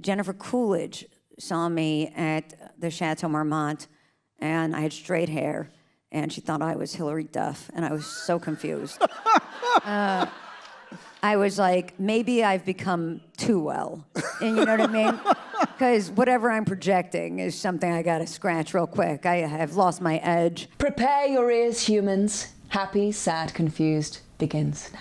Jennifer Coolidge saw me at the Chateau Marmont, and I had straight hair, and she thought I was Hillary Duff, and I was so confused. I was like, maybe I've become too well. And you know what I mean? Because whatever I'm projecting is something I gotta scratch real quick. I have lost my edge. Prepare your ears, humans. Happy, sad, confused begins now.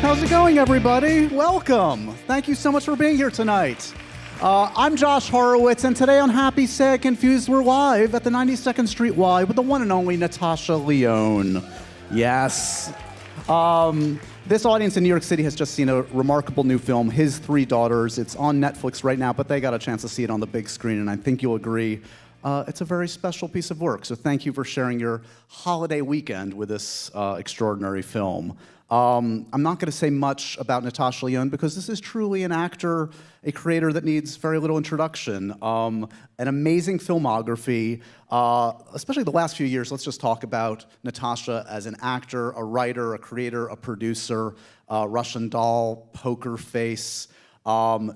How's it going, everybody? Welcome. Thank you so much for being here tonight. I'm Josh Horowitz, and today on Happy, Sad, Confused, we're live at the 92nd Street Y with the one and only Natasha Lyonne. Yes. This audience in New York City has just seen a remarkable new film, His Three Daughters. It's on Netflix right now, but they got a chance to see it on the big screen, and I think you'll agree it's a very special piece of work. So thank you for sharing your holiday weekend with this extraordinary film. I'm not going to say much about Natasha Lyonne because this is truly an actor, a creator that needs very little introduction. An amazing filmography, especially the last few years. Let's just talk about Natasha as an actor, a writer, a creator, a producer, Russian Doll, Poker Face.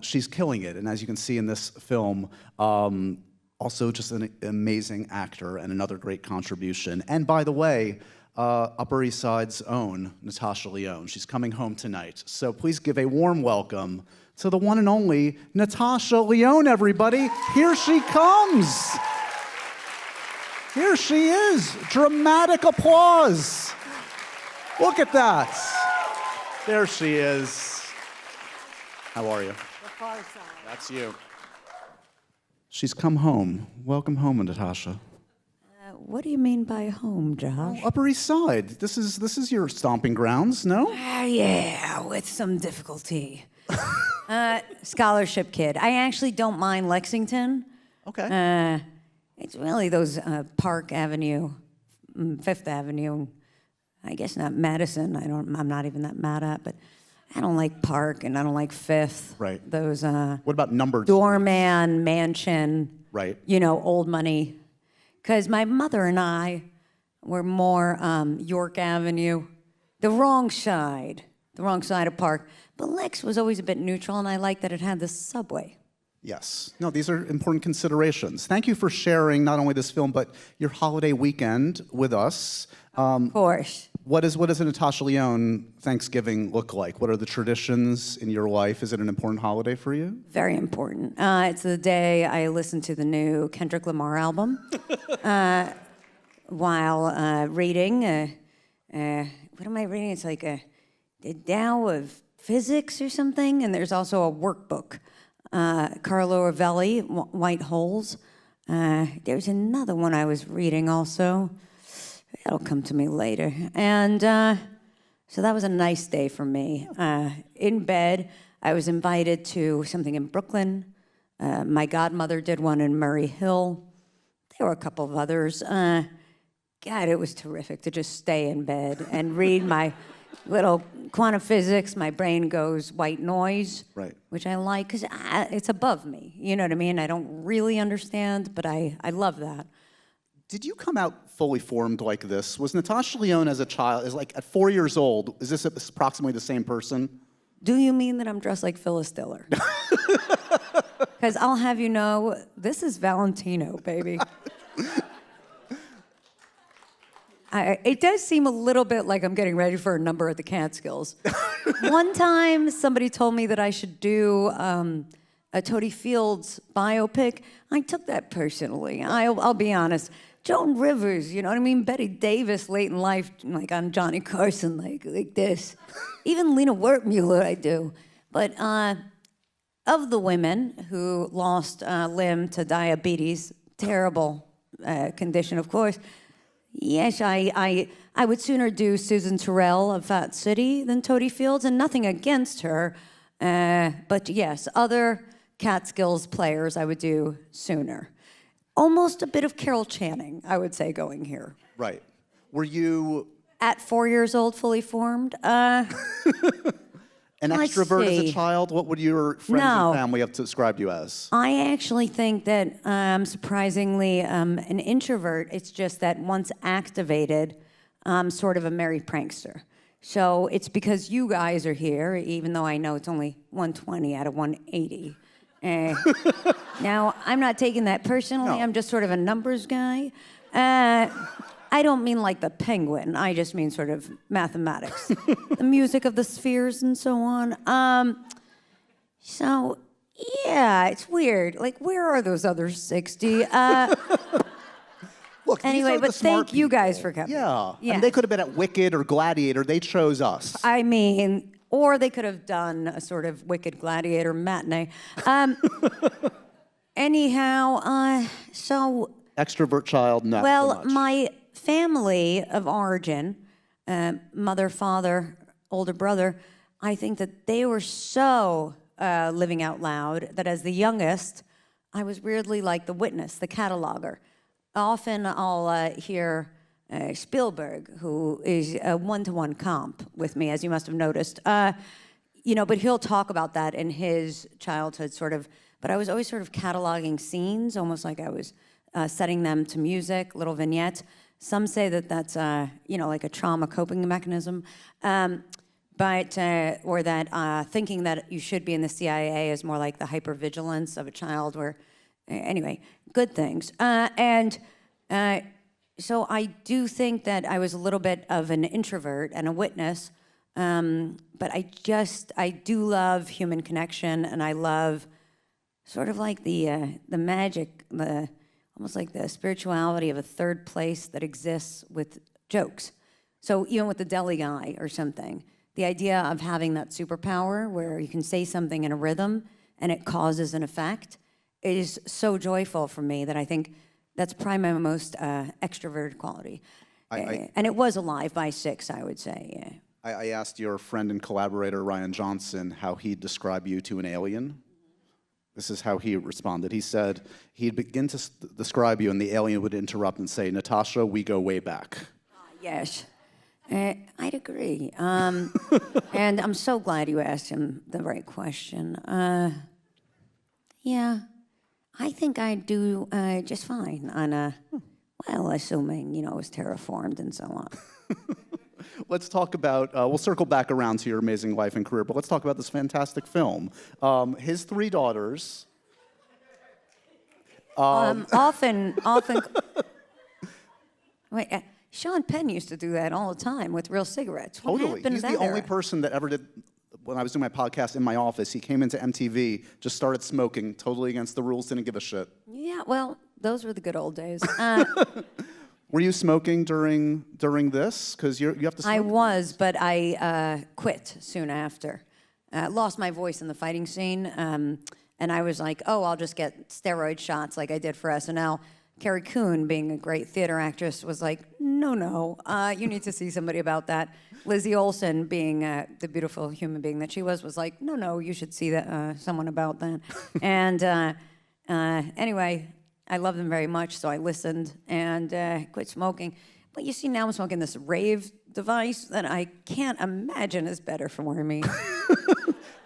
She's killing it, and as you can see in this film, also just an amazing actor and another great contribution. And by the way, Upper East Side's own Natasha Lyonne. She's coming home tonight. So please give a warm welcome to the one and only Natasha Lyonne, everybody. Here she comes. Here she is. Dramatic applause. Look at that. There she is. How are you? The far side. That's you. She's come home. Welcome home, Natasha. What do you mean by home, Josh? Upper East Side. This is your stomping grounds, no? Yeah, with some difficulty. Scholarship kid. I actually don't mind Lexington. Okay. It's really those Park Avenue, Fifth Avenue. I guess not Madison. I'm not even that mad at, but I don't like Park and I don't like Fifth. Right. Those. What about numbered? Doorman, mansion. Right. You know, old money. Because my mother and I were more York Avenue, the wrong side of Park. But Lex was always a bit neutral, and I liked that it had the subway. Yes. No, these are important considerations. Thank you for sharing not only this film, but your holiday weekend with us. Of course. What does a Natasha Lyonne Thanksgiving look like? What are the traditions in your life? Is it an important holiday for you? Very important. It's the day I listen to the new Kendrick Lamar album while reading. What am I reading? It's like the Tao of Physics or something. And there's also a workbook. Carlo Rovelli, White Holes. There's another one I was reading also. That'll come to me later. And so that was a nice day for me. In bed, I was invited to something in Brooklyn. My godmother did one in Murray Hill. There were a couple of others. God, it was terrific to just stay in bed and read my little quantum physics. My brain goes white noise, right, which I like because it's above me. You know what I mean? I don't really understand, but I love that. Did you come out fully formed like this? Was Natasha Lyonne as a child, at 4 years old, is this approximately the same person? Do you mean that I'm dressed like Phyllis Diller? Because I'll have you know, this is Valentino, baby. It does seem a little bit like I'm getting ready for a number at the Catskills. One time, somebody told me that I should do a Toady Fields biopic. I took that personally. I'll be honest. Joan Rivers, you know what I mean? Betty Davis late in life, like on Johnny Carson, like this. Even Lena Wertmuller I do. But of the women who lost limb to diabetes, terrible condition, of course, yes, I would sooner do Susan Terrell of Fat City than Toady Fields, and nothing against her. But yes, other Catskills players I would do sooner. Almost a bit of Carol Channing, I would say, going here. Right. Were you... At 4 years old, fully formed? An extrovert as a child? What would your friends and family have described you as? I actually think that I'm surprisingly an introvert. It's just that once activated, I'm sort of a merry prankster. So it's because you guys are here, even though I know it's only 120 out of 180. Now, I'm not taking that personally. No. I'm just sort of a numbers guy. I don't mean like the penguin. I just mean sort of mathematics. The music of the spheres and so on. So, yeah, it's weird. Like, where are those other 60? Look, these Anyway, are the but smart thank you guys people. for coming. Yeah. Yeah. And they could have been at Wicked or Gladiator. They chose us. I mean, or they could have done a sort of Wicked Gladiator matinee. Anyhow, so... Extrovert child, not so Well, much. my family of origin, mother, father, older brother, I think that they were so living out loud that as the youngest, I was weirdly like the witness, the cataloger. Often I'll hear Spielberg, who is a one-to-one comp with me, as you must have noticed. But he'll talk about that in his childhood, sort of. But I was always sort of cataloging scenes, almost like I was setting them to music, little vignettes. Some say that that's, like a trauma coping mechanism. Or that thinking that you should be in the CIA is more like the hypervigilance of a child where, anyway, good things. So I do think that I was a little bit of an introvert and a witness, but I do love human connection, and I love sort of like the magic, almost like the spirituality of a third place that exists with jokes. So even with the deli guy or something, the idea of having that superpower where you can say something in a rhythm and it causes an effect is so joyful for me that I think that's probably my most extroverted quality. And it was alive by 6, I would say, yeah. I asked your friend and collaborator, Ryan Johnson, how he'd describe you to an alien. This is how he responded. He said he'd begin to describe you, and the alien would interrupt and say, "Natasha, we go way back." Yes, I'd agree. And I'm so glad you asked him the right question. Yeah, I think I'd do just fine on assuming, it was terraformed and so on. Let's talk about, we'll circle back around to your amazing life and career, but let's talk about this fantastic film. His 3 daughters. Often. Wait, Sean Penn used to do that all the time with real cigarettes. What Totally. happened He's to the that only era? person that ever did, when I was doing my podcast in my office, he came into MTV, just started smoking, totally against the rules, didn't give a shit. Yeah, well, those were the good old days. Were you smoking during this? Because you have to smoke. I was, but I quit soon after. Lost my voice in the fighting scene, and I was like, I'll just get steroid shots like I did for SNL. Carrie Coon, being a great theater actress, was like, no, you need to see somebody about that. Lizzie Olsen, being the beautiful human being that she was like, no, you should see someone about that. And anyway, I love them very much, so I listened and quit smoking. But you see, now I'm smoking this rave device that I can't imagine is better for me.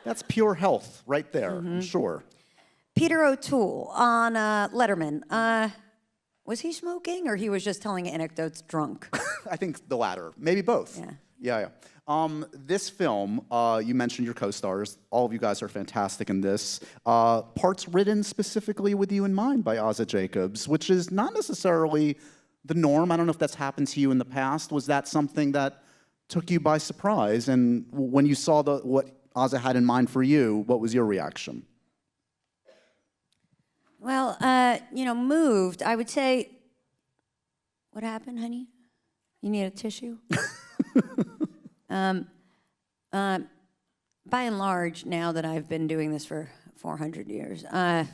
That's pure health right there, I'm sure. Peter O'Toole on Letterman. Was he smoking, or he was just telling anecdotes drunk? I think the latter, maybe both. Yeah. This film, you mentioned your co-stars. All of you guys are fantastic in this. Parts written specifically with you in mind by Ozzy Jacobs, which is not necessarily the norm. I don't know if that's happened to you in the past. Was that something that took you by surprise? And when you saw what Ozzy had in mind for you, what was your reaction? Well, moved. I would say, what happened, honey? You need a tissue? By and large, now that I've been doing this for 400 years, I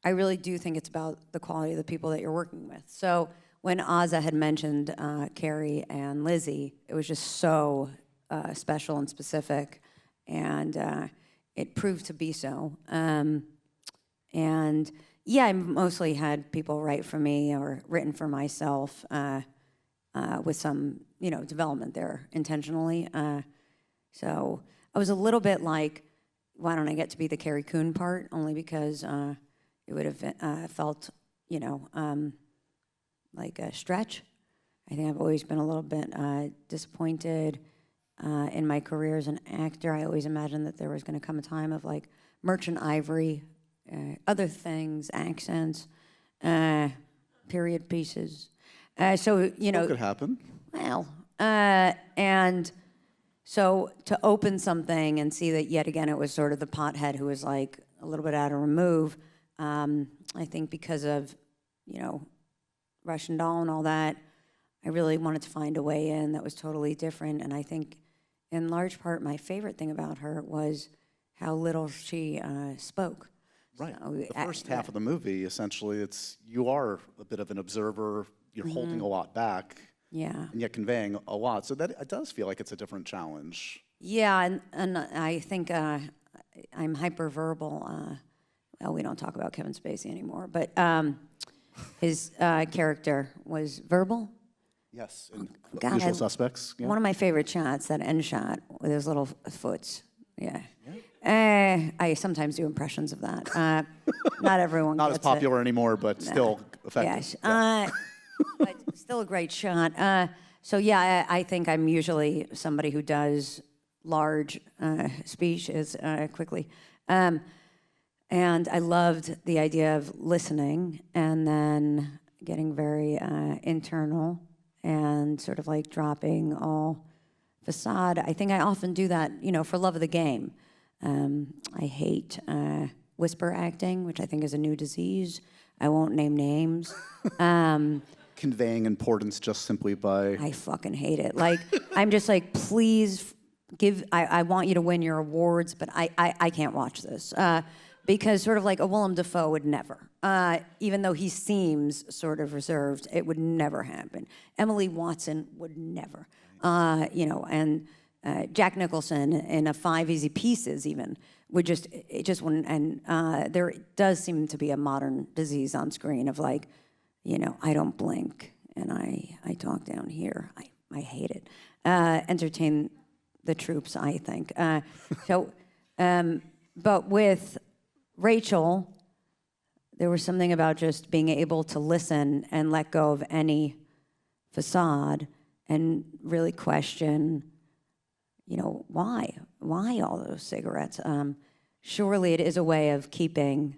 really do think it's about the quality of the people that you're working with. So when Ozzy had mentioned Carrie and Lizzie, it was just so special and specific, and it proved to be so. And yeah, I mostly had people write for me or written for myself with some, development there intentionally. So I was a little bit like, why don't I get to be the Carrie Coon part? Only because it would have felt, like a stretch. I think I've always been a little bit disappointed in my career as an actor. I always imagined that there was going to come a time of like merchant ivory, other things, accents, period pieces. So, you know. That could happen. Well, and so to open something and see that yet again it was sort of the pothead who was like a little bit out of remove, I think because of, you know, Russian Doll and all that, I really wanted to find a way in that was totally different. And I think in large part my favorite thing about her was how little she spoke. Right. So, the first half of the movie, essentially, you are a bit of an observer. You're holding a lot back. Yeah. And yet conveying a lot. So that it does feel like it's a different challenge. Yeah, and I think I'm hyperverbal. Well, we don't talk about Kevin Spacey anymore, but his character was verbal. Yes, in God, Usual Suspects. Yeah. One of my favorite shots, that end shot with his little foots. Yeah. I sometimes do impressions of that. Not everyone Not gets as popular anymore, but still effective. Yes. Yeah. But still a great shot. So yeah, I think I'm usually somebody who does large speeches quickly. And I loved the idea of listening and then getting very internal and sort of like dropping all facade. I think I often do that, you know, for love of the game. I hate whisper acting, which I think is a new disease. I won't name names. Conveying importance just simply by... I fucking hate it. Like, I'm just like, please I want you to win your awards, but I can't watch this. Because sort of like a Willem Dafoe would never. Even though he seems sort of reserved, it would never happen. Emily Watson would never. You know, and Jack Nicholson in a 5 Easy Pieces even would it just wouldn't. And there does seem to be a modern disease on screen of like, you know, I don't blink and I talk down here. I hate it. Entertain the troops, I think. But with Rachel, there was something about just being able to listen and let go of any facade and really question, you know, why all those cigarettes? Surely it is a way of keeping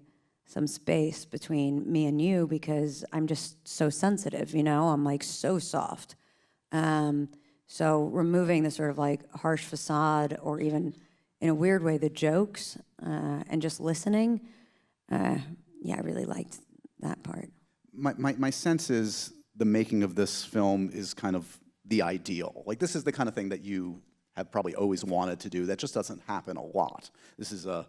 some space between me and you because I'm just so sensitive, you know? I'm like so soft. So removing the sort of like harsh facade or even in a weird way the jokes and just listening, yeah, I really liked that part. My sense is the making of this film is kind of the ideal. Like this is the kind of thing that you have probably always wanted to do that just doesn't happen a lot. This is a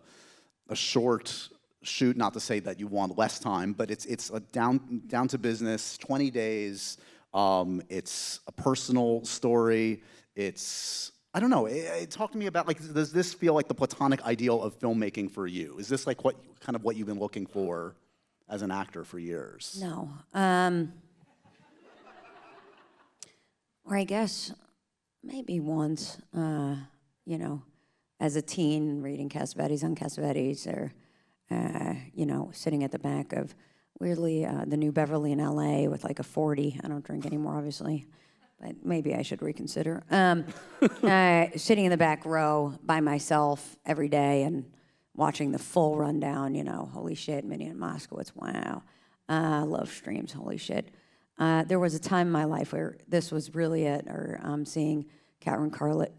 short shoot, not to say that you want less time, but it's a down to business, 20 days. It's a personal story. It's, I don't know, talk to me about, like, does this feel like the platonic ideal of filmmaking for you? Is this like what you've been looking for as an actor for years? No. Or I guess maybe once, you know, as a teen reading Cassavetes on Cassavetes or, you know, sitting at the back of, weirdly, the new Beverly in LA with like a 40. I don't drink anymore, obviously, but maybe I should reconsider. Sitting in the back row by myself every day and watching the full rundown, you know, holy shit, Minnie and Moskowitz, wow. Love streams, holy shit. There was a time in my life where this was really it, or seeing Catherine Cartledge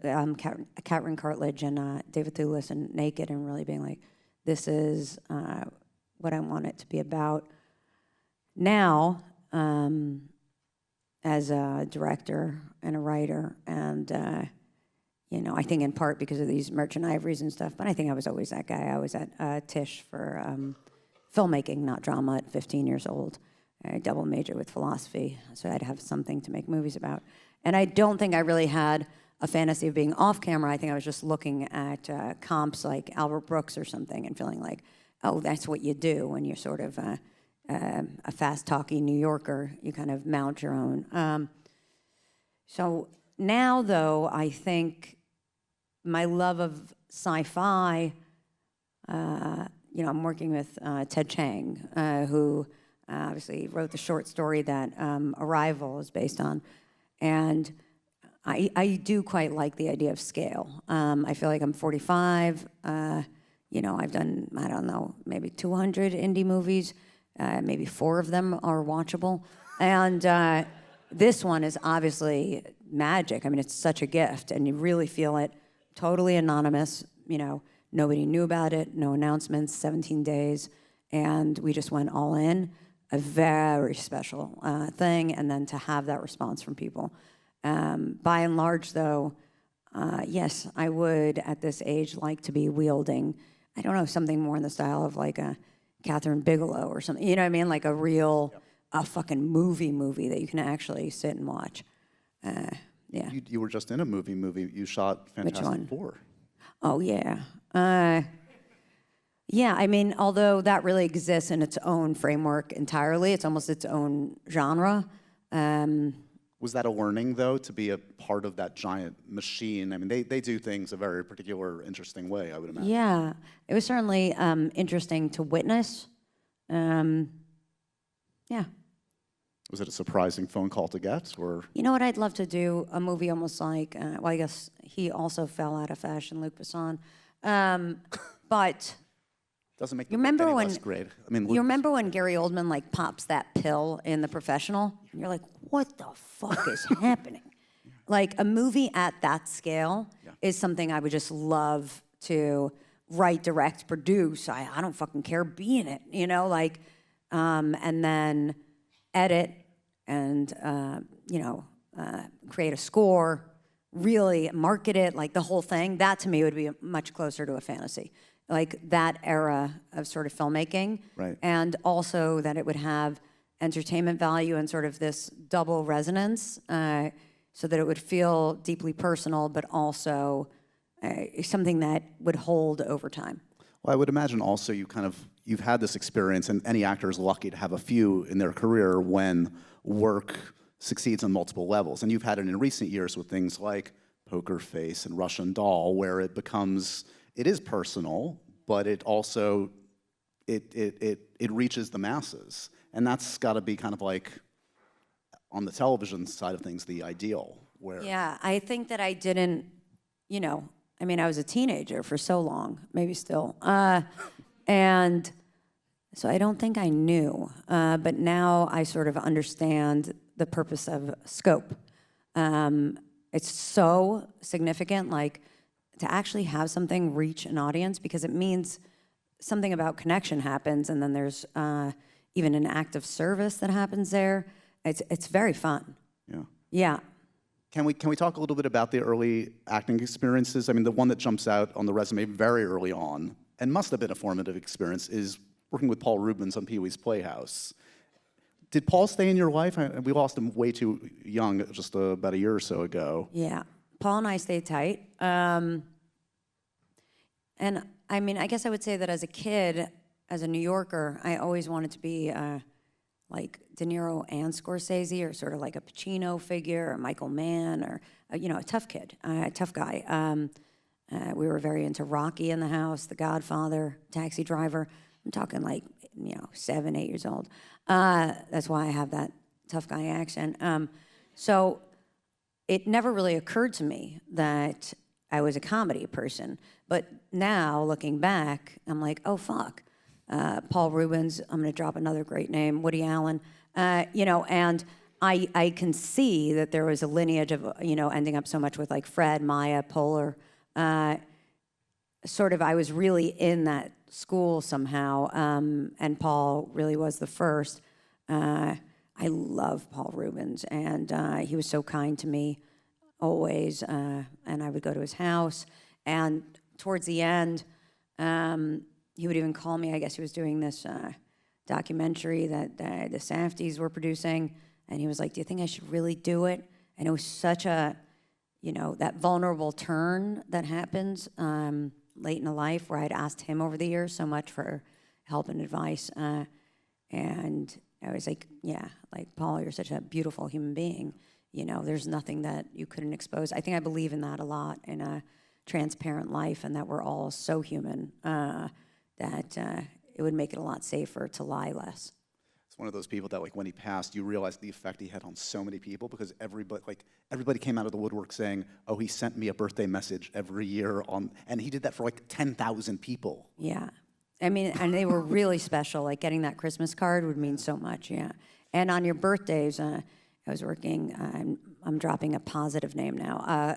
and David Thewlis naked and really being like, this is what I want it to be about. Now, as a director and a writer, and you know, I think in part because of these merchant ivories and stuff, but I think I was always that guy. I was at Tisch for filmmaking, not drama, at 15 years old. I double majored with philosophy, so I'd have something to make movies about. And I don't think I really had a fantasy of being off camera. I think I was just looking at comps like Albert Brooks or something and feeling like, oh, that's what you do when you're sort of a fast-talking New Yorker. You kind of mount your own. So now, though, I think my love of sci-fi, you know, I'm working with Ted Chiang, who obviously wrote the short story that Arrival is based on. And I do quite like the idea of scale. I feel like I'm 45. You know, I've done, I don't know, maybe 200 indie movies. Maybe 4 of them are watchable. And this one is obviously magic. I mean, it's such a gift, and you really feel it. Totally anonymous. You know, nobody knew about it, no announcements, 17 days. And we just went all in. A very special thing, and then to have that response from people. By and large, though, yes, I would, at this age, like to be wielding, I don't know, something more in the style of like a Catherine Bigelow or something. You know what I mean? Like a real, a fucking movie that you can actually sit and watch. Yeah. You were just in a movie. You shot Fantastic Four. Oh, yeah. Yeah, I mean, although that really exists in its own framework entirely, it's almost its own genre. Was that a learning, though, to be a part of that giant machine? I mean, they do things a very particular, interesting way, I would imagine. Yeah, it was certainly interesting to witness. Yeah. Was it a surprising phone call to get, or? You know what I'd love to do? A movie almost like, well, I guess he also fell out of fashion, Luc Besson. But... Doesn't make you remember any when, less great. I mean, you remember when Gary Oldman like pops that pill in The Professional? And you're like, what the fuck is happening? Like a movie at that scale is something I would just love to write, direct, produce. I don't fucking care, be in it, you know, like, and then edit and create a score, really market it, like the whole thing. That to me would be much closer to a fantasy. Like that era of sort of filmmaking. Right. And also that it would have entertainment value and sort of this double resonance so that it would feel deeply personal, but also something that would hold over time. Well, I would imagine also you've had this experience, and any actor is lucky to have a few in their career when work succeeds on multiple levels. And you've had it in recent years with things like Poker Face and Russian Doll, where it becomes... It is personal, but it also, it reaches the masses. And that's got to be kind of like, on the television side of things, the ideal. Where Yeah, I think that I didn't, you know, I mean, I was a teenager for so long, maybe still. And so I don't think I knew. But now I sort of understand the purpose of scope. It's so significant, like, to actually have something reach an audience, because it means something about connection happens, and then there's even an act of service that happens there. It's very fun. Yeah. Yeah. Can we talk a little bit about the early acting experiences? I mean, the one that jumps out on the resume very early on, and must have been a formative experience, is working with Paul Reubens on Pee-wee's Playhouse. Did Paul stay in your life? We lost him way too young, just about a year or so ago. Yeah. Paul and I stayed tight. And I mean, I guess I would say that as a kid, as a New Yorker, I always wanted to be like De Niro and Scorsese, or sort of like a Pacino figure, or Michael Mann, or a tough kid, a tough guy. We were very into Rocky in the house, The Godfather, Taxi Driver. I'm talking like 7, 8 years old. That's why I have that tough guy accent. So it never really occurred to me that I was a comedy person. But now, looking back, I'm like, oh, fuck. Paul Reubens, I'm going to drop another great name, Woody Allen. And I can see that there was a lineage of, ending up so much with like Fred, Maya, Poehler. Sort of, I was really in that school somehow, and Paul really was the first. I love Paul Reubens, and he was so kind to me always, and I would go to his house. And towards the end, he would even call me. I guess he was doing this documentary that the Safdies were producing, and he was like, do you think I should really do it? And it was such a, that vulnerable turn that happens late in a life, where I'd asked him over the years so much for help and advice. And I was like, yeah, like, Paul, you're such a beautiful human being. There's nothing that you couldn't expose. I think I believe in that a lot, in a transparent life, and that we're all so human that it would make it a lot safer to lie less. one of those people that, like, when he passed, you realized the effect he had on so many people because everybody came out of the woodwork saying, "Oh, he sent me a birthday message every year and he did that for like 10,000 people." Yeah. I mean, and they were really special. Like getting that Christmas card would mean so much, yeah. And on your birthdays, I was working, I'm dropping a positive name now,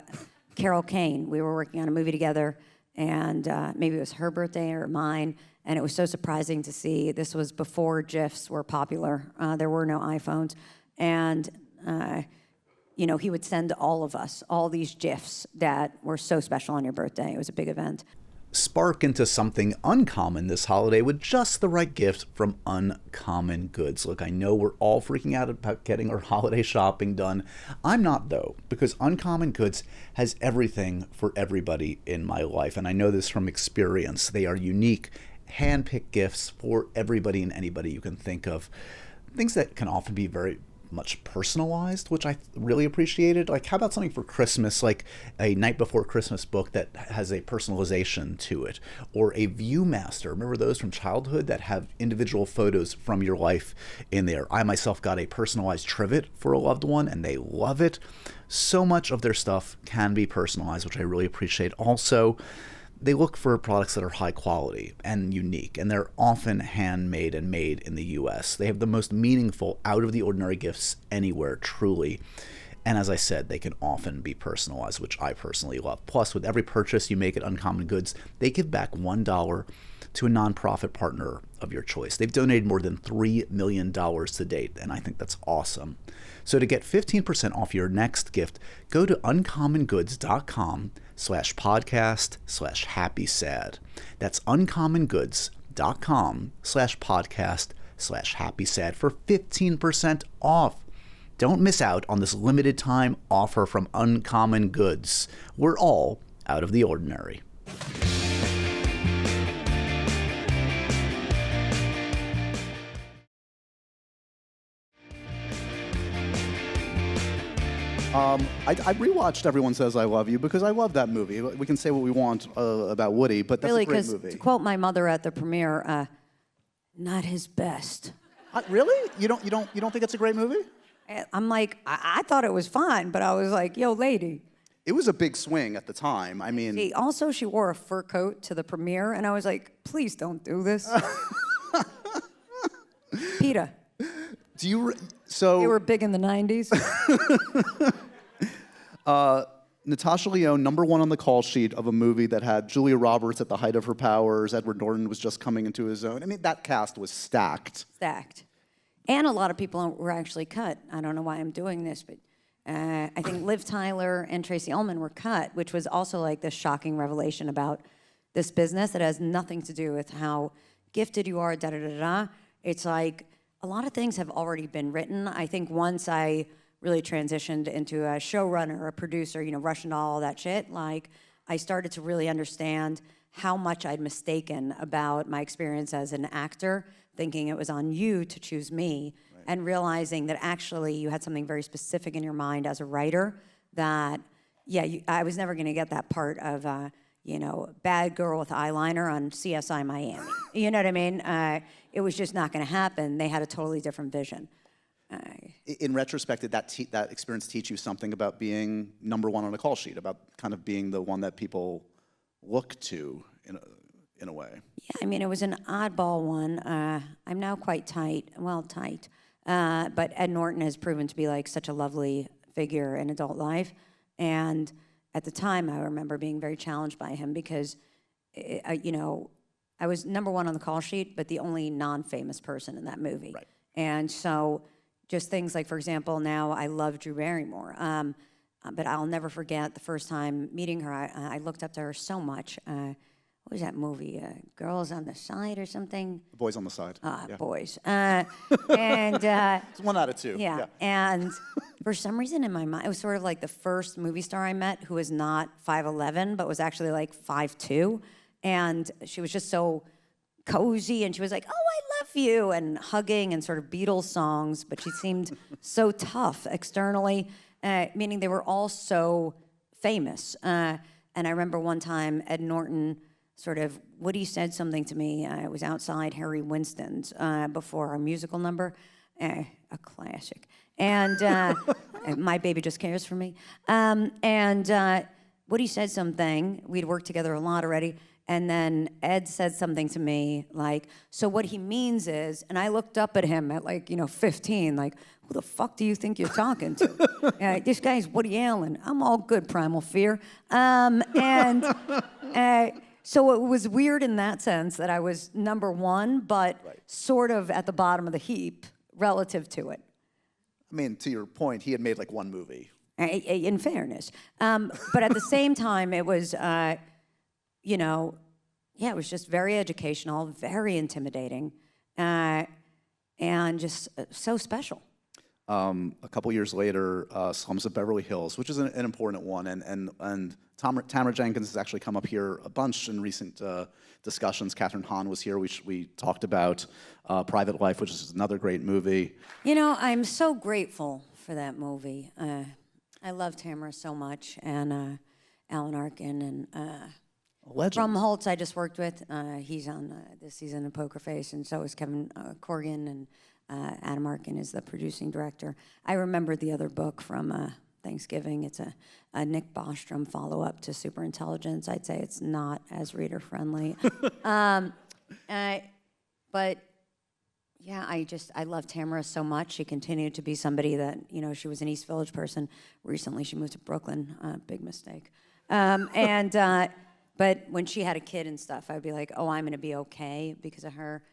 Carol Kane. We were working on a movie together, and maybe it was her birthday or mine, and it was so surprising to see. This was before GIFs were popular. There were no iPhones. And, you know, he would send all of us all these GIFs that were so special on your birthday. It was a big event. Spark into something uncommon this holiday with just the right gift from Uncommon Goods. Look, I know we're all freaking out about getting our holiday shopping done. I'm not, though, because Uncommon Goods has everything for everybody in my life, and I know this from experience. They are unique, hand-picked gifts for everybody and anybody you can think of. Things that can often be very much personalized, which I really appreciated. Like, how about something for Christmas, like a Night Before Christmas book that has a personalization to it, or a Viewmaster. Remember those from childhood that have individual photos from your life in there? I myself got a personalized trivet for a loved one, and they love it. So much of their stuff can be personalized, which I really appreciate. Also, they look for products that are high quality and unique, and they're often handmade and made in the US. They have the most meaningful, out-of-the-ordinary gifts anywhere, truly. And as I said, they can often be personalized, which I personally love. Plus, with every purchase you make at Uncommon Goods, they give back $1 to a nonprofit partner of your choice. They've donated more than $3 million to date, and I think that's awesome. So to get 15% off your next gift, go to uncommongoods.com/podcast/happysad. That's uncommongoods.com/podcast/happysad for 15% off. Don't miss out on this limited time offer from Uncommon Goods. We're all out of the ordinary. I rewatched Everyone Says I Love You because I love that movie. We can say what we want about Woody, but that's Really, a great because movie. to quote my mother at the premiere, not his best. Really? You don't think it's a great movie? I'm like, I thought it was fine, but I was like, yo, lady. It was a big swing at the time. I mean, Also, she wore a fur coat to the premiere, and I was like, please don't do this. PETA. do you? So They were big in the 90s. Natasha Lyonne, #1 on the call sheet of a movie that had Julia Roberts at the height of her powers. Edward Norton was just coming into his own. I mean, that cast was stacked. Stacked. And a lot of people were actually cut. I don't know why I'm doing this, but I think Liv Tyler and Tracy Ullman were cut, which was also like this shocking revelation about this business that has nothing to do with how gifted you are, da-da-da-da. It's like a lot of things have already been written. I think once I really transitioned into a showrunner, a producer, rush into all that shit, like I started to really understand how much I'd mistaken about my experience as an actor, thinking it was on you to choose me, right. And realizing that actually you had something very specific in your mind as a writer that, I was never gonna get that part of, bad girl with eyeliner on CSI Miami. You know what I mean? It was just not gonna happen. They had a totally different vision. In retrospect, did that experience teach you something about being #1 on a call sheet, about kind of being the one that people look to in a way? Yeah, I mean, it was an oddball one. I'm now quite tight. But Ed Norton has proven to be like such a lovely figure in adult life. And at the time, I remember being very challenged by him because, I was #1 on the call sheet, but the only non-famous person in that movie. Right. And so just things like, for example, now I love Drew Barrymore. But I'll never forget the first time meeting her. I looked up to her so much. What was that movie? Girls on the Side or something? Boys on the Side. Yeah. Boys. And it's 1 out of 2. Yeah. And for some reason in my mind, it was sort of like the first movie star I met who was not 5'11", but was actually like 5'2". And she was just so cozy, and she was like, "Oh, I love you," and hugging and sort of Beatles songs, but she seemed so tough externally, meaning they were all so famous. And I remember one time Ed Norton sort of, Woody said something to me. I was outside Harry Winston's before our musical number, a classic. And My Baby Just Cares for Me. Woody said something. We'd worked together a lot already. And then Ed said something to me like, so what he means is, and I looked up at him at 15, like, who the fuck do you think you're talking to? This guy's Woody Allen. I'm all good, Primal Fear. So it was weird in that sense that I was number one, but sort of at the bottom of the heap relative to it. I mean, to your point, he had made one movie. In fairness. But at the same time, it was, it was just very educational, very intimidating, and just so special. A couple years later, Slums of Beverly Hills, which is an important one, and Tamara Jenkins has actually come up here a bunch in recent discussions. Catherine Hahn was here. We talked about Private Life, which is another great movie. I'm so grateful for that movie. I love Tamara so much, and Alan Arkin, and Brum Holtz I just worked with. He's on this season of Poker Face, and so is Kevin Corrigan, and Adam Arkin is the producing director. I remember the other book from Thanksgiving. It's a Nick Bostrom follow-up to Superintelligence. I'd say it's not as reader-friendly. But yeah, I love Tamara so much. She continued to be somebody that, she was an East Village person. Recently, she moved to Brooklyn. Big mistake. But when she had a kid and stuff, I'd be like, oh, I'm going to be okay because of her.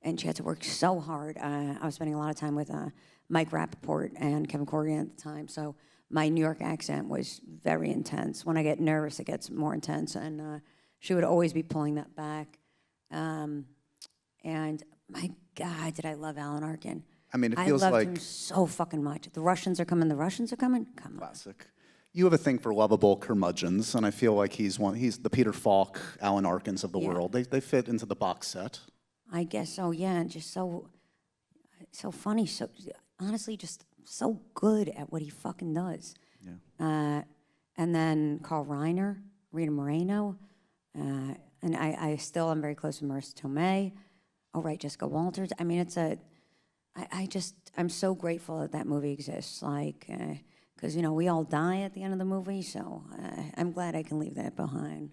And she had to work so hard. I was spending a lot of time with Mike Rappaport and Kevin Corrigan at the time. So my New York accent was very intense. When I get nervous, it gets more intense. And she would always be pulling that back. And my God, did I love Alan Arkin. I mean, it feels like... I loved him so fucking much. The Russians are coming, the Russians are coming. Come on. Classic. You have a thing for lovable curmudgeons, and I feel like he's the Peter Falk, Alan Arkins of the world. They fit into the box set. I guess so, yeah, and just so funny, so honestly just so good at what he fucking does. Yeah. And then Carl Reiner, Rita Moreno, and I still am very close with Marissa Tomei. Oh, right, Jessica Walters. I mean, I'm so grateful that movie exists, because, we all die at the end of the movie, so I'm glad I can leave that behind.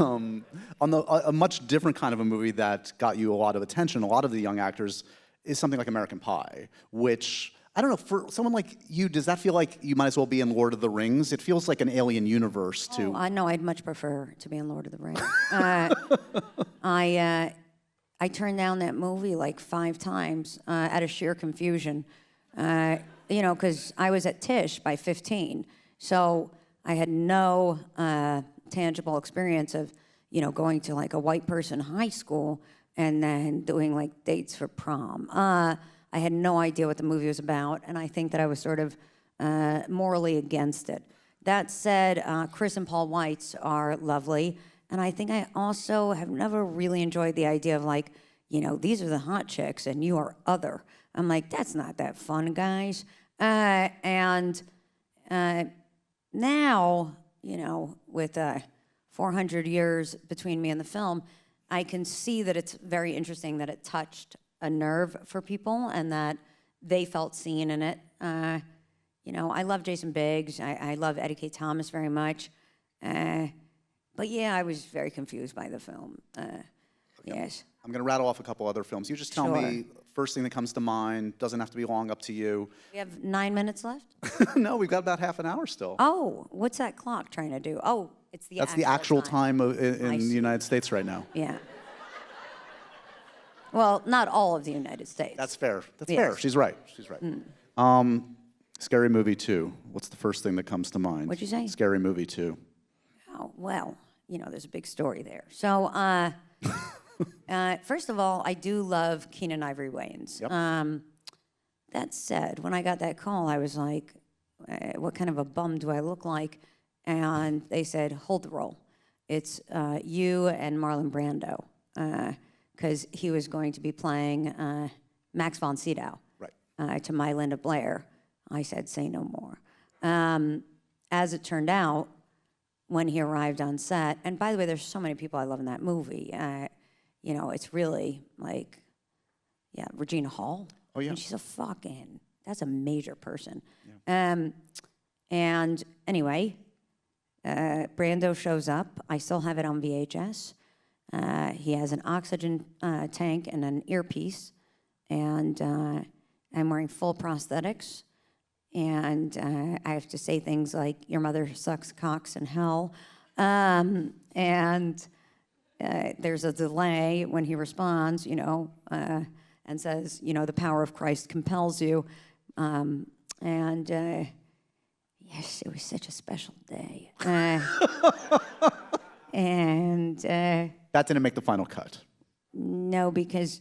A much different kind of a movie that got you a lot of attention, a lot of the young actors, is something like American Pie, which, I don't know, for someone like you, does that feel like you might as well be in Lord of the Rings? It feels like an alien universe, too. Oh, I know, I'd much prefer to be in Lord of the Rings. I turned down that movie 5 times out of sheer confusion, because I was at Tisch by 15, so I had no tangible experience of, going to a white person high school and then doing dates for prom. I had no idea what the movie was about, and I think that I was sort of morally against it. That said, Chris and Paul Weitz are lovely, and I think I also have never really enjoyed the idea of these are the hot chicks and you are other. I'm like, that's not that fun, guys. Now, with 400 years between me and the film, I can see that it's very interesting that it touched a nerve for people and that they felt seen in it. I love Jason Biggs. I love Eddie K. Thomas very much. But yeah, I was very confused by the film. Yes. I'm going to rattle off a couple other films. You just tell me first thing that comes to mind. Doesn't have to be long, up to you. We have 9 minutes left? No, we've got about half an hour still. Oh, what's that clock trying to do? Oh, it's the That's actual the actual time in the United States right now. Yeah. Well, not all of the United States. That's fair. That's fair. She's right. She's right. Scary Movie 2. What's the first thing that comes to mind? What'd you say? Scary Movie 2. Oh, well, there's a big story there. So, first of all, I do love Keenen Ivory Wayans. Yep. That said, when I got that call, I was like, what kind of a bum do I look like? And they said, hold the roll. It's you and Marlon Brando, because he was going to be playing Max von Sydow to my Linda Blair. I said, say no more. As it turned out, when he arrived on set. And by the way, there's so many people I love in that movie. You know, it's really like, yeah, Regina Hall. Oh, yeah. And she's that's a major person. Yeah. And anyway, Brando shows up. I still have it on VHS. He has an oxygen tank and an earpiece. And I'm wearing full prosthetics. And I have to say things like, your mother sucks cocks in hell. And there's a delay when he responds, you know, and says, you know, the power of Christ compels you. Yes, it was such a special day. That didn't make the final cut. No, because,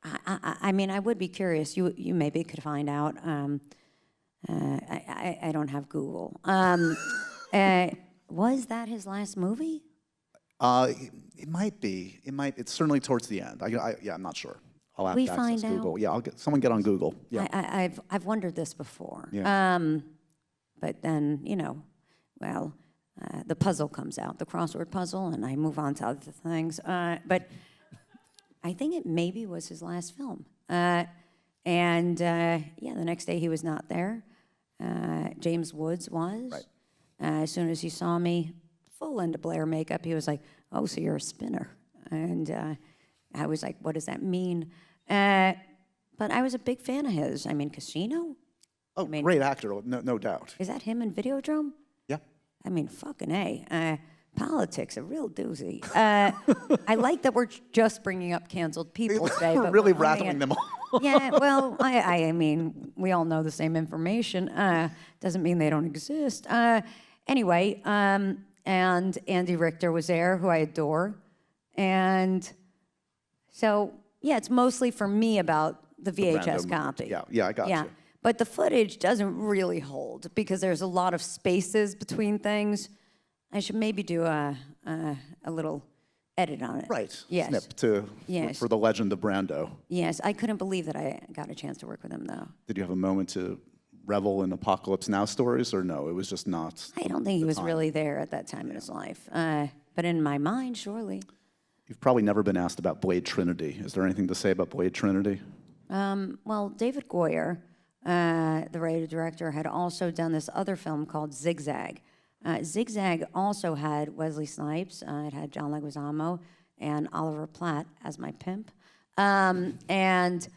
I mean, I would be curious. You maybe could find out. I don't have Google. Was that his last movie? It might be. It's certainly towards the end. I'm not sure. I'll have to access Google. Out? Yeah, someone get on Google. Yeah. I've wondered this before. Yeah. But then, you know, well, the puzzle comes out, the crossword puzzle, and I move on to other things. But I think it maybe was his last film. The next day he was not there. James Woods was. Right. As soon as he saw me, full into Blair makeup, he was like, "Oh, so you're a spinner." And I was like, "What does that mean?" But I was a big fan of his. I mean, Casino? Oh, great actor, no doubt. Is that him in Videodrome? Yeah. I mean, fucking A. Politics, a real doozy. I like that we're just bringing up canceled people today. We're but really we're rattling them all. Yeah, well, I mean, we all know the same information. Doesn't mean they don't exist. Anyway, and Andy Richter was there, who I adore. And so, yeah, it's mostly for me about the VHS copy. Yeah, I got you. But the footage doesn't really hold because there's a lot of spaces between things. I should maybe do a little edit on it. Right. Yes. Snip for the legend of Brando. Yes, I couldn't believe that I got a chance to work with him, though. Did you have a moment to revel in Apocalypse Now stories, or no? It was just not. I don't think he was really there at that time in his life. But in my mind, surely. You've probably never been asked about Blade Trinity. Is there anything to say about Blade Trinity? Well, David Goyer, the writer-director, had also done this other film called Zigzag. Zigzag also had Wesley Snipes. It had John Leguizamo and Oliver Platt as my pimp. And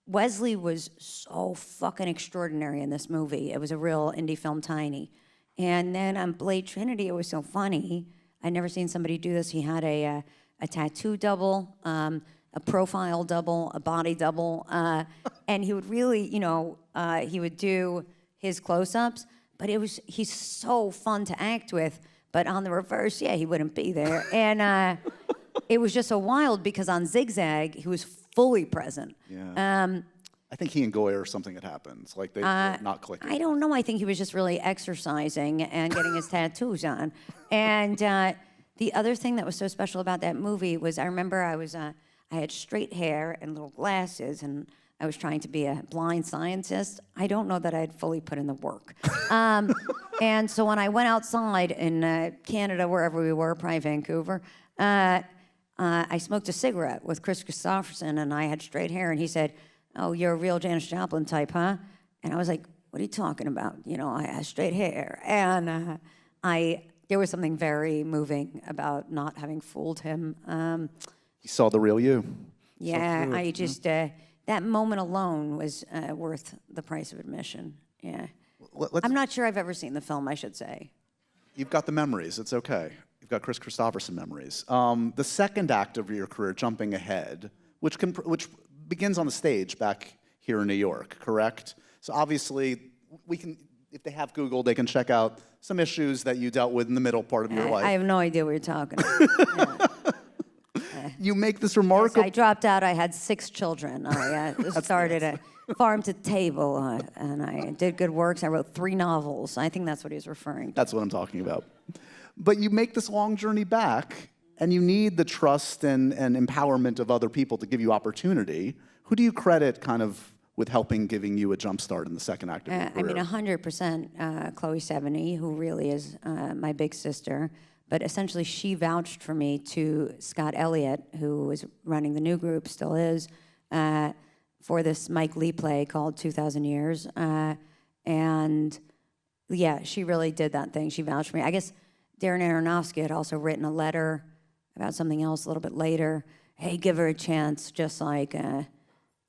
Wesley was so fucking extraordinary in this movie. It was a real indie film, tiny. And then on Blade Trinity, it was so funny. I'd never seen somebody do this. He had a tattoo double, a profile double, a body double, and he would really, you know, he would do his close-ups, but he's so fun to act with, but on the reverse, yeah, he wouldn't be there. And it was just so wild because on Zigzag, he was fully present. Yeah. I think he and Goyer or something had happened. It's like they were not clicking. I don't know. I think he was just really exercising and getting his tattoos on. And the other thing that was so special about that movie was I remember I had straight hair and little glasses, and I was trying to be a blind scientist. I don't know that I had fully put in the work. And so when I went outside in Canada, wherever we were, probably Vancouver, I smoked a cigarette with Chris Christopherson, and I had straight hair, and he said, "Oh, you're a real Janis Joplin type, huh?" And I was like, "What are you talking about? You know, I have straight hair." And there was something very moving about not having fooled him. He saw the real you. Yeah, so I just, that moment alone was worth the price of admission. Yeah. I'm not sure I've ever seen the film, I should say. You've got the memories. It's okay. You've got Chris Christopherson memories. The second act of your career, Jumping Ahead, which begins on the stage back here in New York, correct? So obviously, we can, if they have Google, they can check out some issues that you dealt with in the middle part of your life. I have no idea what you're talking about. You make this remarkable... Yes, I dropped out. I had 6 children. I started a farm to table, and I did good works. I wrote 3 novels. I think that's what he's referring to. That's what I'm talking about. But you make this long journey back, and you need the trust and empowerment of other people to give you opportunity. Who do you credit kind of with helping giving you a jump start in the second act of your I mean, career? 100% Chloe Sevigny, who really is my big sister. But essentially, she vouched for me to Scott Elliott, who was running the new group, still is, for this Mike Lee play called 2,000 Years. And yeah, she really did that thing. She vouched for me. I guess Darren Aronofsky had also written a letter about something else a little bit later. Hey, give her a chance, just like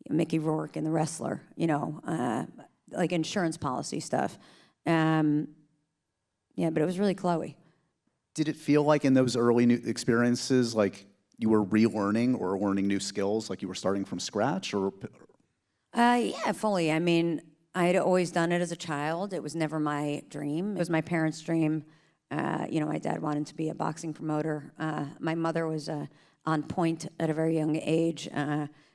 Mickey Rourke in The Wrestler, you know, like insurance policy stuff. Yeah, but it was really Chloe. Did it feel like in those early new experiences, like you were relearning or learning new skills, like you were starting from scratch? Or Yeah, fully. I mean, I had always done it as a child. It was never my dream. It was my parents' dream. You know, my dad wanted to be a boxing promoter. My mother was on point at a very young age,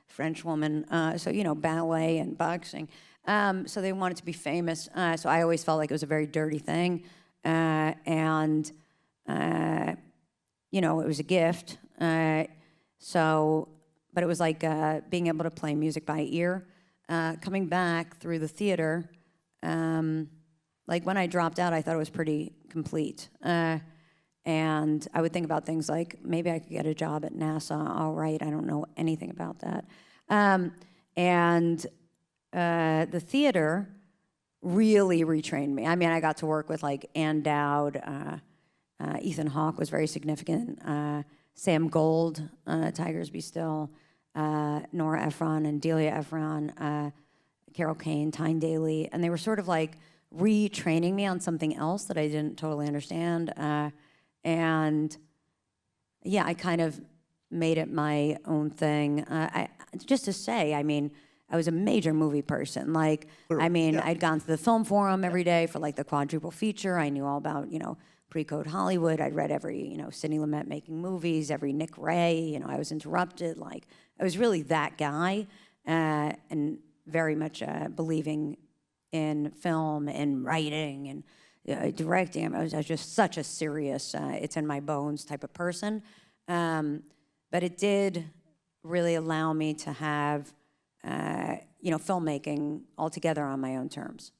French woman. So, you know, ballet and boxing. So they wanted to be famous. So I always felt like it was a very dirty thing. You know, it was a gift. But it was like being able to play music by ear. Coming back through the theater, like when I dropped out, I thought it was pretty complete. And I would think about things like, maybe I could get a job at NASA. All right, I don't know anything about that. The theater really retrained me. I mean, I got to work with like Ann Dowd, Ethan Hawke was very significant, Sam Gold, Tigers Be Still, Nora Ephron and Delia Ephron, Carol Kane, Tyne Daly, and they were sort of like retraining me on something else that I didn't totally understand. And yeah, I kind of made it my own thing. Just to say, I mean, I was a major movie person. Like, I mean, yeah. I'd gone to the film forum every day for like the quadruple feature. I knew all about, you know, pre-code Hollywood. I'd read every, you know, Sidney Lumet making movies, every Nick Ray, you know, I was Interrupted. Like, I was really that guy, and very much believing in film and writing and directing. I was just such a serious, it's in my bones type of person. But it did really allow me to have, you know, filmmaking altogether on my own terms.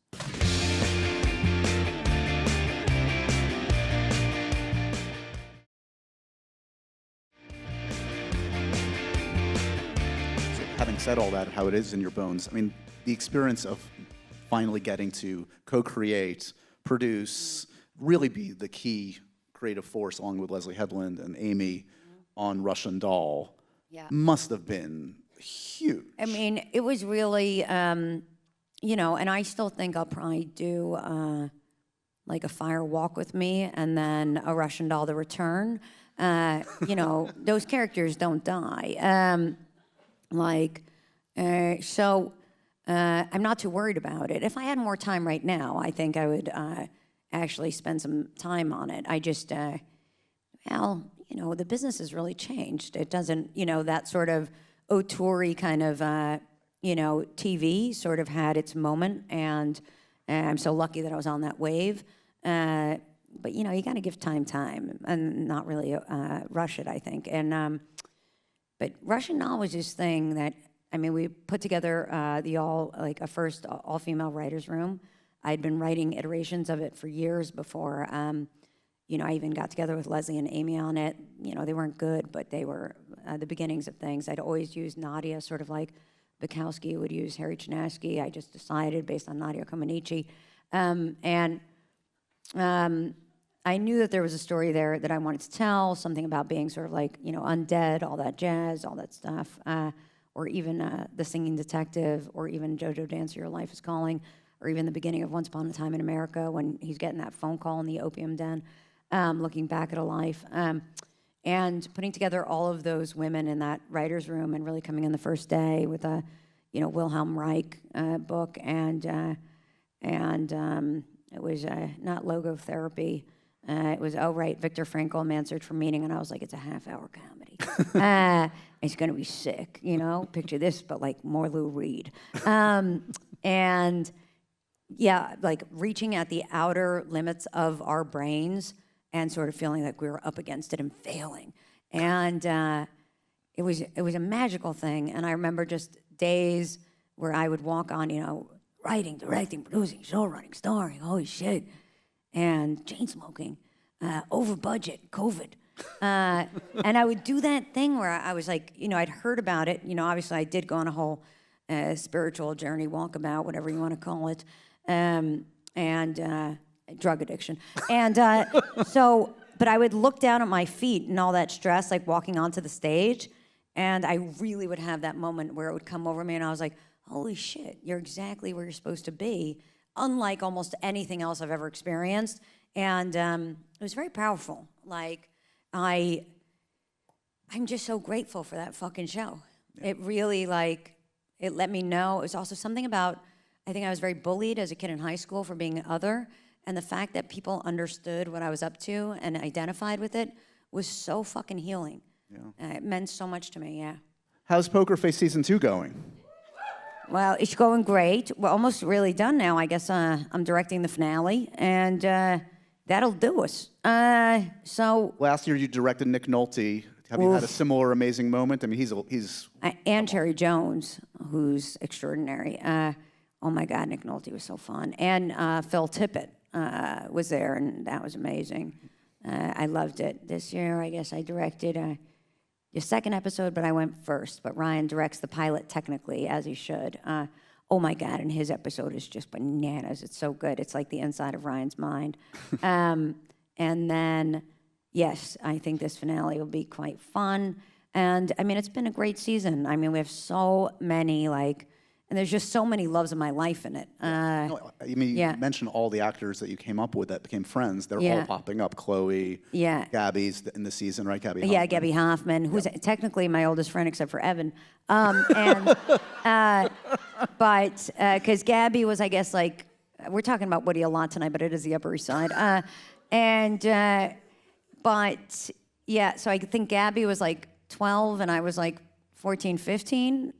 having said all that, how it is in your bones, I mean, the experience of finally getting to co-create, produce, really be the key creative force along with Leslie Headland and Amy on Russian Doll must have been huge. I mean, it was really, you know, and I still think I'll probably do like a Fire Walk with Me and then a Russian Doll: The Return. You know, those characters don't die. So I'm not too worried about it. If I had more time right now, I think I would actually spend some time on it. I just, well, you know, the business has really changed. It doesn't, you know, that sort of auteur-y kind of, you know, TV sort of had its moment, and I'm so lucky that I was on that wave. But, you know, you got to give time and not really rush it, I think. And but Russian Doll was this thing that, I mean, we put together a first all-female writers' room. I'd been writing iterations of it for years before. You know, I even got together with Leslie and Amy on it. You know, they weren't good, but they were the beginnings of things. I'd always used Nadia, sort of like Bukowski would use Harry Chinaski. I just decided based on Nadia Comaneci. I knew that there was a story there that I wanted to tell, something about being sort of like, you know, undead, all that jazz, all that stuff, or even The Singing Detective, or even JoJo Dancer, Your Life is Calling, or even the beginning of Once Upon a Time in America when he's getting that phone call in the opium den, looking back at a life. And putting together all of those women in that writer's room and really coming in the first day with a, you know, Wilhelm Reich book, and it was not logotherapy. It was, oh, right, Viktor Frankl, Man's Search for Meaning, and I was like, it's a half-hour comedy. It's going to be sick, you know? Picture this, but like more Lou Reed. And yeah, like reaching at the outer limits of our brains and sort of feeling like we were up against it and failing. And it was a magical thing. And I remember just days where I would walk on, writing, directing, producing, show running, starring, holy shit, and chain smoking, over budget, COVID. And I would do that thing where I was like, I'd heard about it. Obviously I did go on a whole spiritual journey, walkabout, whatever you want to call it, and drug addiction. And but I would look down at my feet and all that stress, like walking onto the stage, and I really would have that moment where it would come over me, and I was like, holy shit, you're exactly where you're supposed to be, unlike almost anything else I've ever experienced. And it was very powerful. Like, I'm just so grateful for that fucking show. Yeah. It really, it let me know. It was also something about, I think I was very bullied as a kid in high school for being other, and the fact that people understood what I was up to and identified with it was so fucking healing. Yeah. It meant so much to me, yeah. How's Poker Face Season 2 going? Well, it's going great. We're almost really done now. I guess I'm directing the finale, and that'll do us. So last year you directed Nick Nolte. Have you had a similar amazing moment? I mean, he's and Cherry Jones, who's extraordinary. Oh my God, Nick Nolte was so fun, and Phil Tippett was there, and that was amazing. I loved it. This year, I guess I directed the second episode, but I went first. But Ryan directs the pilot technically, as he should. Oh my God, and his episode is just bananas. It's so good. It's like the inside of Ryan's mind. And then, yes, I think this finale will be quite fun. And I mean, it's been a great season. I mean, we have so many, and there's just so many loves of my life in it. You mentioned all the actors that you came up with that became friends. They're all popping up. Chloe, Gabby's in the season, right? Gabby Hoffman. Yeah, Gabby Hoffman, who's technically my oldest friend except for Evan. But because Gabby was, I guess, we're talking about Woody a lot tonight, but it is the Upper East Side. But yeah, so I think Gabby was 12 and I was 14, 15.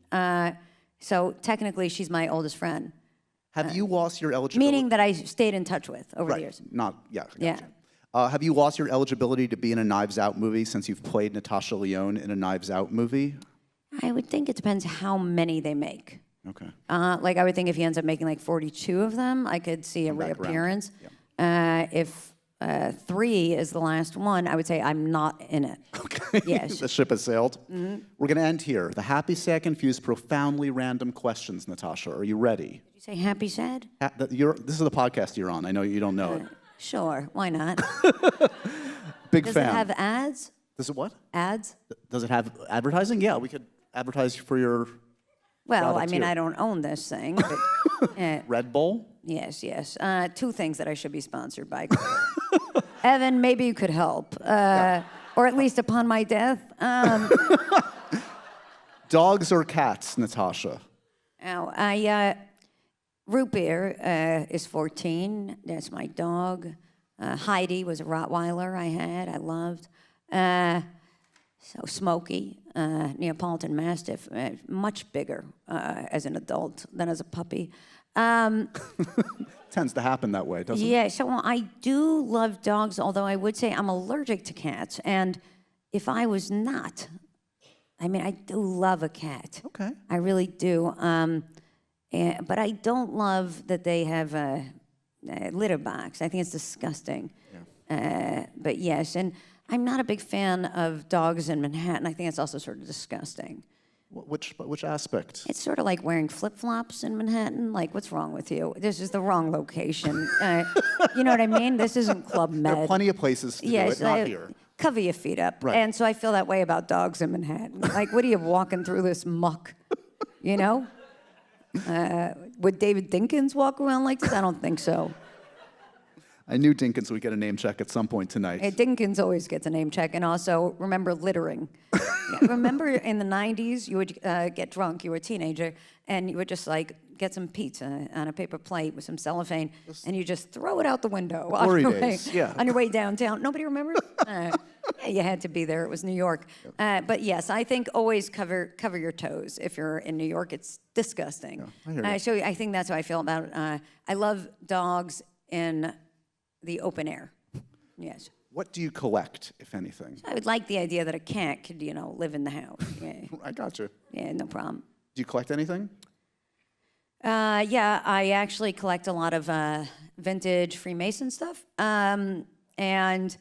So technically, she's my oldest friend. Have you lost your eligibility? Meaning that I stayed in touch with over the years. Gotcha. Have you lost your eligibility to be in a Knives Out movie since you've played Natasha Lyonne in a Knives Out movie? I would think it depends how many they make. Okay. I would think if he ends up making 42 of them, I could see a reappearance. Yeah. If 3 is the last one, I would say I'm not in it. Okay. Yes. The ship has sailed. Mm-hmm. We're going to end here. The happy, sad, confused, profoundly random questions, Natasha. Are you ready? Did you say happy, sad? This is the podcast you're on. I know you don't know it. Sure. Why not? Big Does fan. Does it have ads? Does it what? Ads? Does it have advertising? Yeah, we could advertise for your Well, I mean, too. I don't own this thing. But, Red Bull? Yes. 2 things that I should be sponsored by. Evan, maybe you could help. Or at least upon my death. Dogs or cats, Natasha? Root Beer is 14. That's my dog. Heidi was a Rottweiler I had. I loved. So Smokey, Neapolitan Mastiff, much bigger as an adult than as a puppy. Tends to happen that way, doesn't it? Yeah, so I do love dogs, although I would say I'm allergic to cats. And if I was not, I mean, I do love a cat. Okay. I really do. But I don't love that they have a litter box. I think it's disgusting. Yeah. But yes, and I'm not a big fan of dogs in Manhattan. I think it's also sort of disgusting. Which aspect? It's sort of like wearing flip-flops in Manhattan. What's wrong with you? This is the wrong location. You know what I mean? This isn't Club Med. There are plenty of places to do it, not here. Cover your feet up. Right. And so I feel that way about dogs in Manhattan. What are you walking through this muck? You know? Would David Dinkins walk around like this? I don't think so. I knew Dinkins would get a name check at some point tonight. Dinkins always gets a name check. And also, remember littering. Remember in the 90s, you would get drunk, you were a teenager, and you would just get some pizza on a paper plate with some cellophane, and you just throw it out the window Glory days, yeah. on your way downtown. Nobody remembers? Yeah, you had to be there. It was New York. But yes, I think always cover your toes. If you're in New York, it's disgusting. Yeah, I hear you. I think that's how I feel about it. I love dogs in the open air. Yes. What do you collect, if anything? I would like the idea that a cat could, live in the house. Yeah. I got you. Yeah, no problem. Do you collect anything? Yeah, I actually collect a lot of vintage Freemason stuff, and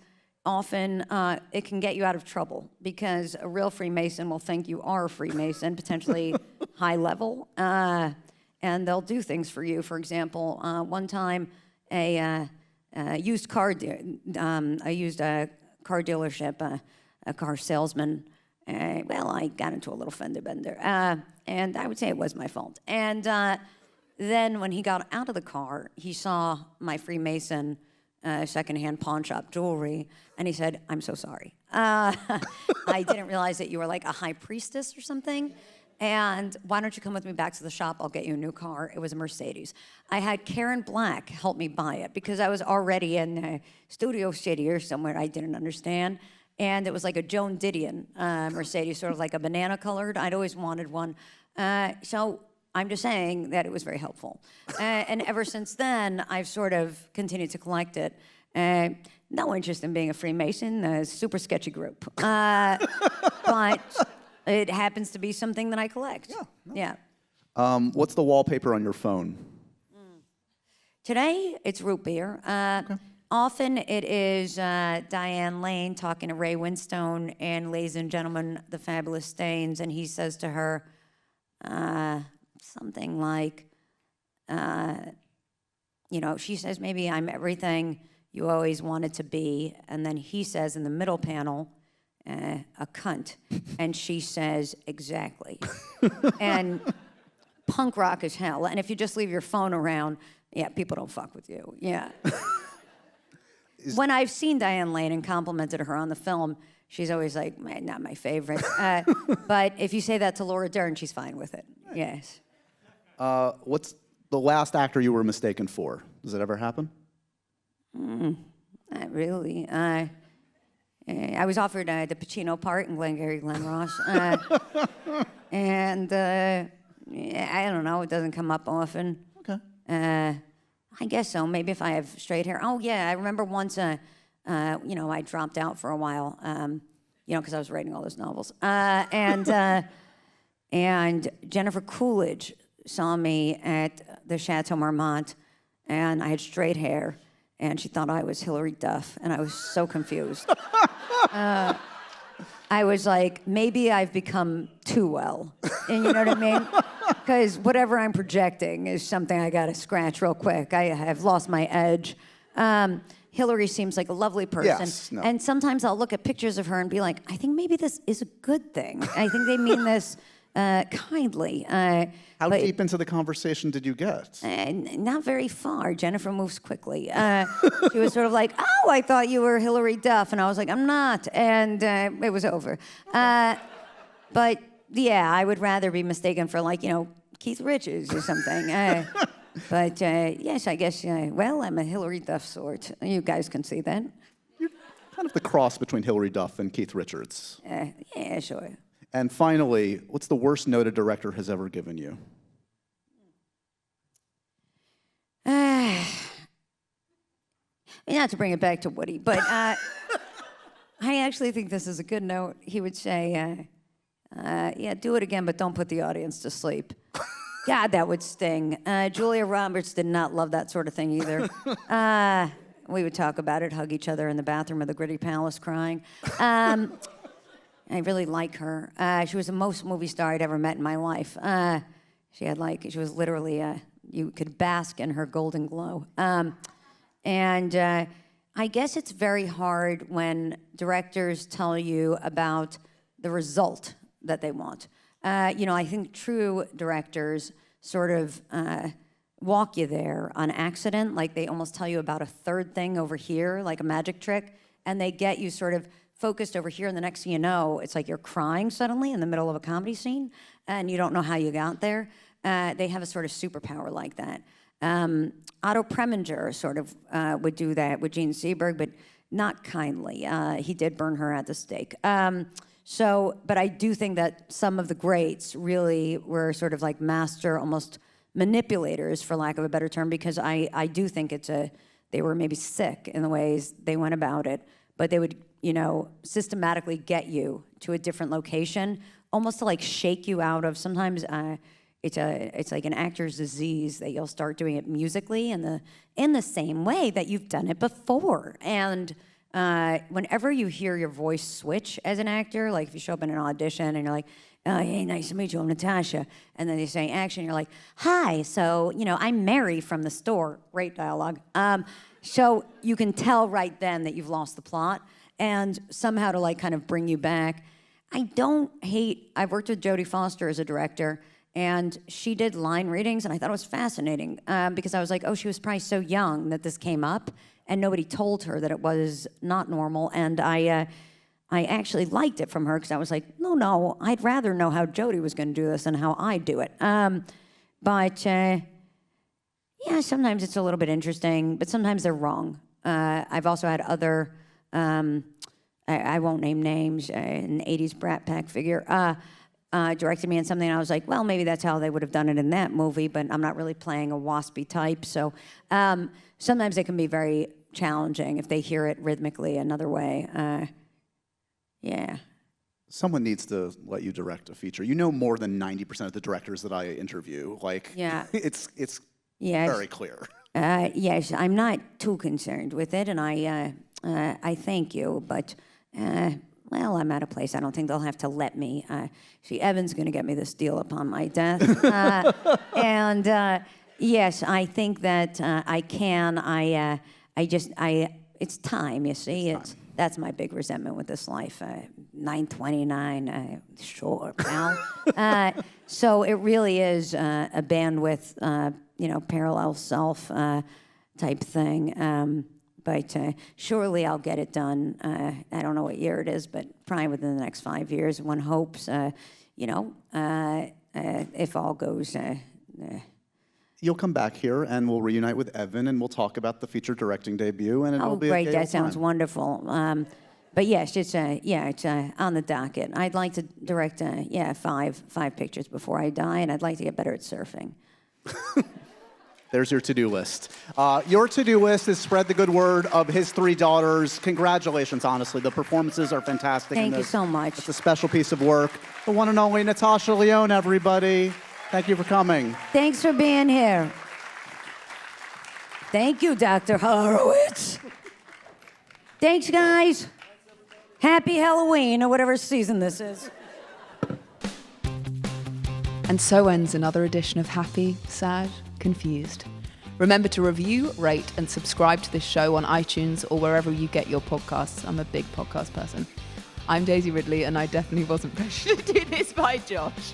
often it can get you out of trouble because a real Freemason will think you are a Freemason, potentially high level, and they'll do things for you. For example, one time a used car dealership, a car salesman. Well, I got into a little fender bender, and I would say it was my fault. And then when he got out of the car, he saw my Freemason secondhand pawn shop jewelry, and he said, "I'm so sorry. I didn't realize that you were like a high priestess or something. And why don't you come with me back to the shop? I'll get you a new car." It was a Mercedes. I had Karen Black help me buy it because I was already in Studio City or somewhere I didn't understand. And it was like a Joan Didion Mercedes, sort of like a banana colored. I'd always wanted one. So I'm just saying that it was very helpful. And ever since then, I've sort of continued to collect it. No interest in being a Freemason, a super sketchy group. But it happens to be something that I collect. Yeah. What's the wallpaper on your phone? Today, it's root beer. Often it is Diane Lane talking to Ray Winstone and Ladies and Gentlemen, the Fabulous Stains, and he says to her something like, she says, maybe I'm everything you always wanted to be, and then he says in the middle panel, a cunt, and she says, exactly. And punk rock is hell, and if you just leave your phone around, yeah, people don't fuck with you, yeah. When I've seen Diane Lane and complimented her on the film, she's always like, not my favorite. But if you say that to Laura Dern, she's fine with it. Yes. What's the last actor you were mistaken for? Does that ever happen? Not really. I was offered the Pacino part in Glengarry Glen Ross. And I don't know, it doesn't come up often. Okay. I guess so. Maybe if I have straight hair. Oh yeah, I remember once. I dropped out for a while. Because I was writing all those novels. And Jennifer Coolidge saw me at the Chateau Marmont, and I had straight hair, and she thought I was Hilary Duff, and I was so confused. I was like, maybe I've become too well. And you know what I mean? Because whatever I'm projecting is something I got to scratch real quick. I have lost my edge. Hillary seems like a lovely person. Yes, no. And sometimes I'll look at pictures of her and be like, I think maybe this is a good thing. I think they mean this kindly. How deep into the conversation did you get? Not very far. Jennifer moves quickly. She was sort of like, oh, I thought you were Hilary Duff. And I was like, I'm not. And it was over. But yeah, I would rather be mistaken for Keith Richards or something. But yes, I guess, well, I'm a Hilary Duff sort. You guys can see that. You're kind of the cross between Hilary Duff and Keith Richards. Yeah, sure. And finally, what's the worst note a director has ever given you? Not to bring it back to Woody, but I actually think this is a good note. He would say, yeah, do it again, but don't put the audience to sleep. God, that would sting. Julia Roberts did not love that sort of thing either. We would talk about it, hug each other in the bathroom of the Gritty Palace crying. I really like her. She was the most movie star I'd ever met in my life. She was literally, you could bask in her golden glow. And I guess it's very hard when directors tell you about the result that they want. I think true directors sort of walk you there on accident, like they almost tell you about a third thing over here, like a magic trick, and they get you sort of focused over here, and the next thing you know, it's like you're crying suddenly in the middle of a comedy scene, and you don't know how you got there. They have a sort of superpower like that. Otto Preminger sort of would do that with Gene Seberg, but not kindly. He did burn her at the stake. But I do think that some of the greats really were sort of like master, almost manipulators, for lack of a better term, because I do think they were maybe sick in the ways they went about it, but they would, systematically get you to a different location, almost to like shake you out of, sometimes it's like an actor's disease that you'll start doing it musically in the same way that you've done it before. And whenever you hear your voice switch as an actor, like if you show up in an audition and you're like, hey, nice to meet you, I'm Natasha. And then they say action, you're like, hi, so, I'm Mary from the store. Great dialogue. So you can tell right then that you've lost the plot, and somehow to like kind of bring you back. I've worked with Jodie Foster as a director, and she did line readings, and I thought it was fascinating because I was like, oh, she was probably so young that this came up, and nobody told her that it was not normal, and I actually liked it from her because I was like, no, I'd rather know how Jodie was going to do this than how I do it. Yeah, sometimes it's a little bit interesting, but sometimes they're wrong. I've also had other, I won't name names, an 80s Brat Pack figure directed me in something, and I was like, well, maybe that's how they would have done it in that movie, but I'm not really playing a waspy type. So sometimes it can be very challenging if they hear it rhythmically another way. Yeah. Someone needs to let you direct a feature. You know more than 90% of the directors that I interview. Like, yeah. It's very clear. Yes, I'm not too concerned with it, and I thank you, but, well, I'm at a place I don't think they'll have to let me. See, Evan's going to get me this deal upon my death. Yes, I think that I can. It's time, you see. That's my big resentment with this life. 9:29, sure, pal. So it really is a bandwidth, parallel self type thing. But surely I'll get it done. I don't know what year it is, but probably within the next 5 years. One hopes, if all goes. You'll come back here and we'll reunite with Evan and we'll talk about the feature directing debut and it'll be great! A That sounds wonderful. But yes, it's on the docket. I'd like to direct five pictures before I die, and I'd like to get better at surfing. There's your to-do list. Your to-do list is spread the good word of his 3 daughters. Congratulations, honestly. The performances are fantastic. Thank you so much. It's a special piece of work. The one and only Natasha Lyonne, everybody. Thank you for coming. Thanks for being here. Thank you, Dr. Horowitz. Thanks, guys. Happy Halloween, or whatever season this is. And so ends another edition of Happy, Sad, Confused. Remember to review, rate, and subscribe to this show on iTunes or wherever you get your podcasts. I'm a big podcast person. I'm Daisy Ridley, and I definitely wasn't pressured to do this by Josh.